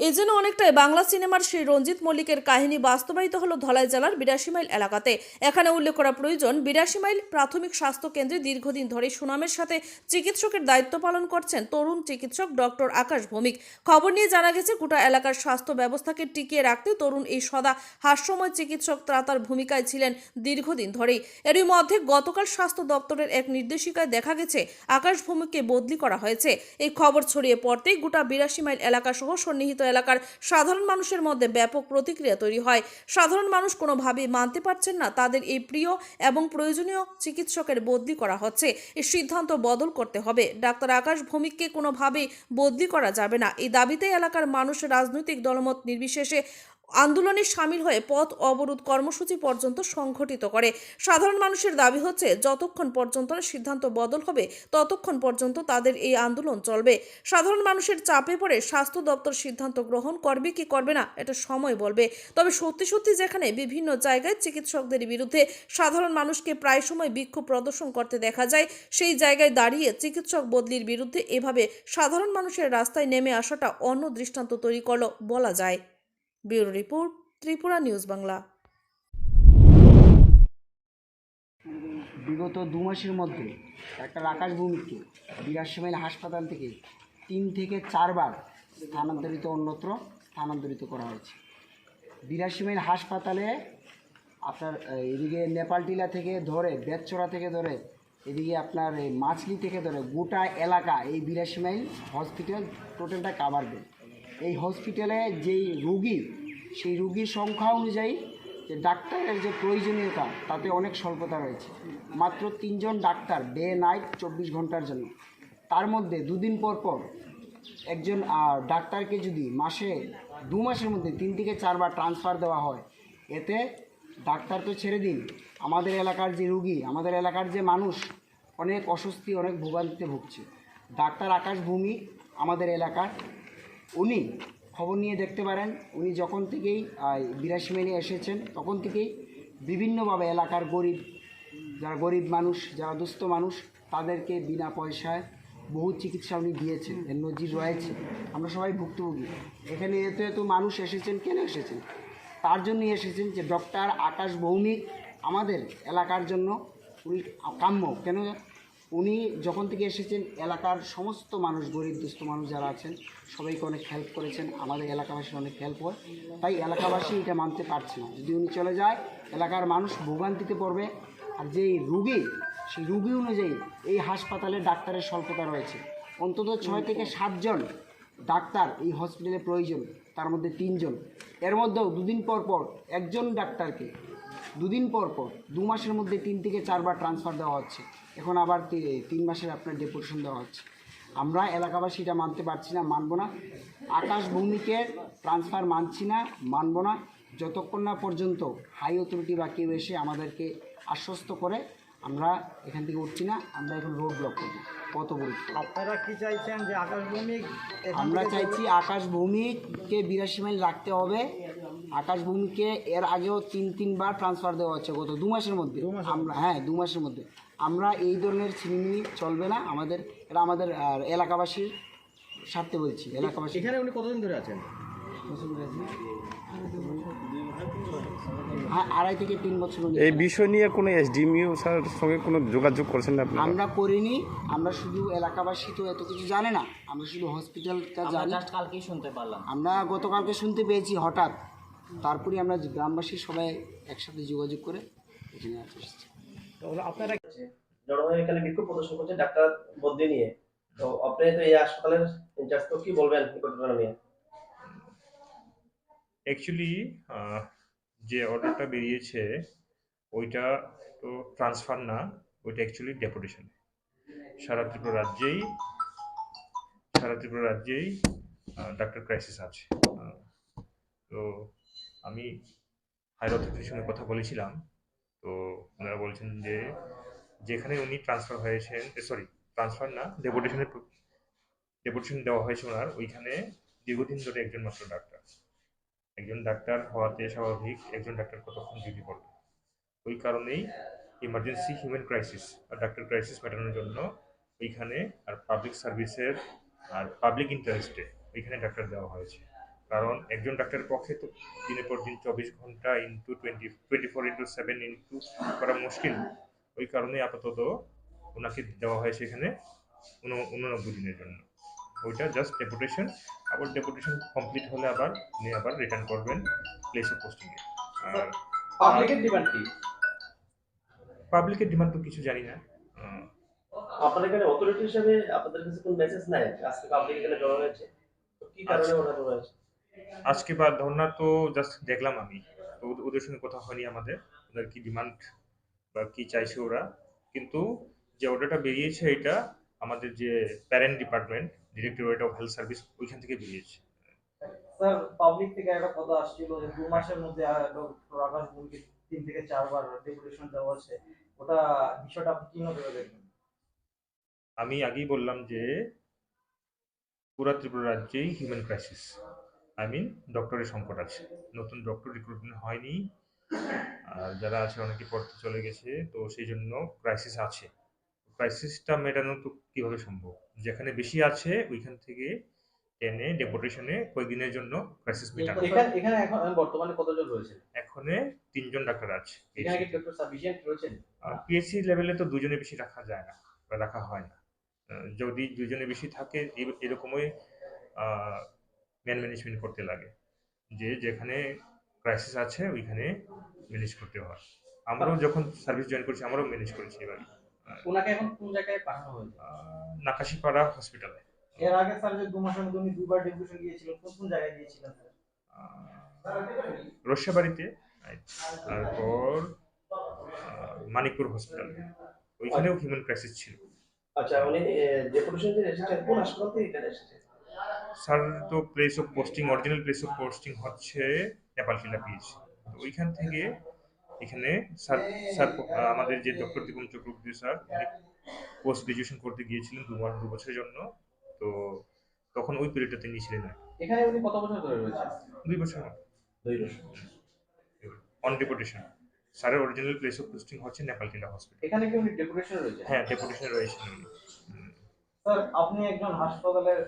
এই যেন অনেকটাই বাংলা সিনেমার সেই রঞ্জিত মল্লিকের কাহিনী বাস্তবায়িত হলো ধলাই জেলার ৮২ মাইল এলাকাতে। এখানে উল্লেখ করা প্রয়োজন, ৮২ মাইল প্রাথমিক স্বাস্থ্য কেন্দ্রে দীর্ঘদিন ধরে সুনামের সাথে চিকিৎসকের দায়িত্ব পালন করছেন তরুণ চিকিৎসক ডক্টর আকাশ ভৌমিক। খবর নিয়ে জানা গেছে, গোটা এলাকার স্বাস্থ্য ব্যবস্থাকে টিকিয়ে রাখতে তরুণ এই সদা হাস্যময় চিকিৎসক ত্রাতার ভূমিকায় ছিলেন দীর্ঘদিন ধরেই। এরই মধ্যে গতকাল স্বাস্থ্য দপ্তরের এক নির্দেশিকায় দেখা গেছে আকাশ ভৌমিককে বদলি করা হয়েছে। এই খবর ছড়িয়ে পড়তেই গোটা ৮২ মাইল এলাকা সহ সন্নিহিত এলাকার সাধারণ মানুষের মধ্যে ব্যাপক প্রতিক্রিয়া তৈরি হয়। সাধারণ মানুষ কোনোভাবেই মানতে পারছেন না তাদের এই প্রিয় এবং প্রয়োজনীয় চিকিৎসকের বদলি করা হচ্ছে। এই সিদ্ধান্ত বদল করতে হবে। ডাক্তার আকাশ ভৌমিককে কোনোভাবেই বদলি করা যাবে না। এই দাবিতে এলাকার মানুষ রাজনৈতিক দলমত নির্বিশেষে আন্দোলনে সামিল হয়ে পথ অবরোধ কর্মসূচি পর্যন্ত সংঘটিত করে। সাধারণ মানুষের দাবি হচ্ছে, যতক্ষণ পর্যন্ত সিদ্ধান্ত বদল হবে ততক্ষণ পর্যন্ত তাদের এই আন্দোলন চলবে। সাধারণ মানুষের চাপে পড়ে স্বাস্থ্য দপ্তর সিদ্ধান্ত গ্রহণ করবে কি করবে না এটা সময় বলবে। তবে সত্যি সত্যি যেখানে বিভিন্ন জায়গায় চিকিৎসকদের বিরুদ্ধে সাধারণ মানুষকে প্রায় সময় বিক্ষোভ প্রদর্শন করতে দেখা যায়, সেই জায়গায় দাঁড়িয়ে চিকিৎসক বদলির বিরুদ্ধে এভাবে সাধারণ মানুষের রাস্তায় নেমে আসাটা অন্য দৃষ্টান্ত তৈরি করল বলা যায়। Bureau report, Tripura news Bangla. বিগত ২ মাসের মধ্যে ডাক্তার আকাশ ভৌমিককে ৮২ মাইল হাসপাতাল থেকে ৩ থেকে ৪ বার অন্যত্র স্থানান্তরিত করা হয়েছে। ৮২ মাইল হাসপাতালে আপনার এদিকে নেপালটিলা থেকে ধরে, বেতচড়া থেকে ধরে, এদিকে আপনার এই মাছলি থেকে ধরে গোটা এলাকা এই ৮২ মাইল হসপিটাল টোটালটা কাভার দেয়। এই হসপিটালে যেই রুগী, সেই রুগীর সংখ্যা অনুযায়ী যে ডাক্তারের যে প্রয়োজনীয়তা তাতে অনেক স্বল্পতা রয়েছে। মাত্র ৩ জন ডাক্তার ডে নাইট ২৪ ঘন্টার জন্য। তার মধ্যে দুদিন পর পর একজন ডাক্তারকে যদি মাসে ২ মাসের মধ্যে ৩ থেকে ৪ বার ট্রান্সফার দেওয়া হয়, এতে ডাক্তার তো ছেড়ে দিন, আমাদের এলাকার যে রুগী, আমাদের এলাকার যে মানুষ অনেক অস্বস্তি, অনেক ভোগান্তিতে ভুগছে। ডাক্তার আকাশ ভৌমিক আমাদের এলাকার, উনি খবর নিয়ে দেখতে পারেন, উনি যখন থেকেই ৮২ মাইলে এসেছেন তখন থেকেই বিভিন্নভাবে এলাকার যারা গরিব মানুষ, যারা দুস্থ মানুষ, তাদেরকে বিনা পয়সায় বহু চিকিৎসা উনি দিয়েছেন। এর নজির রয়েছে, আমরা সবাই ভুক্তভোগী। এখানে এত মানুষ এসেছেন, কেন এসেছেন? তার জন্যই এসেছেন যে ডক্টর আকাশ ভৌমিক আমাদের এলাকার জন্য উনি কাম্য। কেন? উনি যখন থেকে এসেছেন এলাকার সমস্ত মানুষ, গরিব দুস্থ মানুষ যারা আছেন সবাইকে অনেক হেল্প করেছেন, আমাদের এলাকাবাসীর অনেক হেল্প হয়। তাই এলাকাবাসী এটা মানতে পারছে না, যদি উনি চলে যায় এলাকার মানুষ ভোগান্তিতে পড়বে। আর যেই রুগী, সেই রুগী অনুযায়ী এই হাসপাতালে ডাক্তারের স্বল্পতা রয়েছে। অন্তত ৬ থেকে ৭ জন ডাক্তার এই হসপিটালে প্রয়োজন, তার মধ্যে ৩ জন। এর মধ্যেও দুদিন পর পর একজন ডাক্তারকে দুদিন পর পর ২ মাসের মধ্যে ৩ থেকে ৪ বার ট্রান্সফার দেওয়া হচ্ছে। এখন আবার ৩ মাসের আপনার ডেপুটেশন দেওয়া হচ্ছে। আমরা এলাকাবাসী এটা মানতে পারছি না, মানব না। আকাশ ভৌমিকের ট্রান্সফার মানছি না, মানব না, যতক্ষণ না পর্যন্ত হাই অথরিটি বা কেউ এসে আমাদেরকে আশ্বস্ত করে আমরা এখান থেকে উঠছি না। আমরা এখন রোড ব্লক করব, পথ অবরোধ। আপনারা কি চাইছেন যে আকাশ ভৌমিক? আমরা চাইছি আকাশ ভৌমিককে ৮২ মাইল রাখতে হবে। আকাশ ভৌমিককে এর আগেও ৩বার ট্রান্সফার দেওয়া হচ্ছে গত ২ মাসের মধ্যে। আমরা ২ মাসের মধ্যে আমরা এই ধরনের ছিনিমিনি চলবে না। এটা আমাদের এলাকাবাসীর স্বার্থে বলছি। এলাকাবাসী এখানে উনি কতদিন ধরে আছেন? হ্যাঁ, ২.৫ থেকে ৩ বছর। এই বিষয় নিয়ে কোনো এসডিএমইউ স্যারের সঙ্গে কোনো যোগাযোগ করছেন না আপনারা? আমরা করিনি। আমরা শুধু এলাকাবাসী তো এত কিছু জানে না, আমরা শুধু হসপিটালটা জানি। কালকেই শুনতে পারলাম, আমরা গতকালকে শুনতে পেয়েছি হঠাৎ। তারপরে আমরা গ্রামবাসী সবাই একসাথে যোগাযোগ করে এখানে এসেছি। আপনারা জড়ো হয়ে এখানে বিক্ষোভ প্রদর্শন করছে ডাক্তার বদলি নিয়ে। তো আপনি তো এই হাসপাতালের ইনচার্জ, তো কি বলবেন এই ঘটনা নিয়ে? অ্যাকচুয়ালি যে অর্ডারটা বেরিয়েছে ওইটা তো ট্রান্সফার না, ওইটা অ্যাকচুয়ালি ডেপুটেশন। সারা ত্রিপুরা রাজ্যেই ডাক্তার ক্রাইসিস আছে। তো আমি হায়ার অথরিটির সঙ্গে কথা বলেছিলাম, তো ওনারা বলছেন যে যেখানে উনি ট্রান্সফার হয়েছেন, ট্রান্সফার না, ডেপুটেশন দেওয়া হয়েছে ওনার, ওইখানে দীর্ঘদিন ধরে একজন মাত্র ডাক্তার। একজন ডাক্তার হওয়াতে স্বাভাবিক একজন ডাক্তার কতক্ষণ ডিউটি করবে। ওই কারণেই ইমার্জেন্সি হিউম্যান ক্রাইসিস আর ডাক্তার ক্রাইসিস মেটানোর জন্য ওইখানে আর পাবলিক সার্ভিসের আর পাবলিক ইন্টারেস্টে ওইখানে ডাক্তার দেওয়া হয়েছে। কারণ একজন ডাক্তারের পক্ষে তো দিনের পর দিন 24 ঘন্টা ইন্টু 24/7 ইন্টু করা মুশকিল। ওই কারণে আপাতত ওনাকে দেওয়া হয় সেখানে 89 দিনের জন্য। ওইটা জাস্ট ডেপুটেশন, আবার ডেপুটেশন কমপ্লিট হলে আবার উনি আবার রিটার্ন করবেন প্লেস অফ পোস্টিংয়ে। আর পাবলিকের ডিমান্ড কি? পাবলিকের ডিমান্ড তো কিছু জানি না। আপনার এখানে অথরিটি হিসেবে আপনাদের কাছে কোনো মেসেজ নাই আজকে পাবলিক এখানে জড়ো হয়েছে, তো কি কারণে ওরা জড়ো হয়েছে? আজকে বা ধর্না তো জাস্ট দেখলাম আমি, তো ওদের সঙ্গে কথা হয়নি আমাদের, ওদের কি ডিমান্ড বা কি চাইছে ওরা। কিন্তু যে অর্ডারটা বেরিয়েছে এটা আমাদের যে parent department, directorate of health service, ওইখান থেকে বেরিয়েছে। স্যার পাবলিক থেকে একটা কথা আসছিল যে 2 মাসের মধ্যে ডক্টর আকাশ ভৌমিককে 3 থেকে 4 বার ডেপুটেশন দেওয়া হচ্ছে, ওটা বিষয়টা আপনি কি নজরে দেখবেন? আমি আগেই বললাম যে পুরা ত্রিপুরা রাজ্যেই হিউম্যান ক্রাইসিস, আই মিন ডক্টরের সংকট আছে, নতুন ডক্টর রিক্রুটমেন্ট হয়নি, আর যারা আছে অনেকে পড়তে চলে গেছে, তো সেই জন্য ক্রাইসিস আছে। ক্রাইসিসটা মেটানো তো কিভাবে সম্ভব? যেখানে বেশি আছে ওইখান থেকে টেনে ডেপুটেশনে কয়েকদিনের জন্য ক্রাইসিস মেটানো। এখানে এখন বর্তমানে কতজন রয়েছে? এখনে 3 জন ডাক্তার আছে। এখানে কি ডক্টর সাফিসিয়েন্ট রয়েছেন? পিএসসি লেভেলে তো 2জনের বেশি রাখা যায় না বা রাখা হয় না। যদি 2জনের বেশি থাকে এরকমই ম্যান ম্যানেজমেন্ট করতে লাগে, যে যেখানে ক্রাইসিস আছে ওইখানে ম্যানেজ করতে হয়। আমরাও যখন সার্ভিস জয়েন করেছি আমরাও ম্যানেজ করেছি এবার। ওনাকে এখন কোন জায়গায় পাঠানো হয়েছে? নাকাশিপাড়া হসপিটালে। এর আগে স্যার যে 2 মাসের মধ্যে উনি 2 বার ডেপুটেশন দিয়েছিলেন, কোন কোন জায়গায় দিয়েছিলেন স্যার? রসিয়াবাড়িতে, তারপর মানিকপুর হসপিটাল, ওইখানেও হিউম্যান ক্রাইসিস ছিল। আচ্ছা, উনি ডেপুটেশন যে এসেছেন কোন হাসপাতাল থেকে এখানে এসেছেন? স্যার তো place of posting, original place of posting হচ্ছে নেপালশিলা পিএইচসি। তো ওইখান থেকে এখানে স্যার স্যার আমাদের যে ডক্টর দীপম চক্রবর্তী স্যার, উনি পোস্ট গ্রাজুয়েশন করতে গিয়েছিলেন 2 বছরের জন্য। তো তখন ওই পিরিয়ডটাতে নিয়েছিলেন না। এখানে উনি কত বছর ধরে রয়েছেন? 2 বছর মতো 2 বছর। On deputation. স্যারের অরিজিনাল প্লেস অফ পোস্টিং হচ্ছে নেপালশিলা হসপিটাল। এখানে কি উনি ডেপুটেশন রয়েছে? হ্যাঁ, ডেপুটেশনে রয়েছেন উনি। স্যার আপনি একজন হাসপাতালের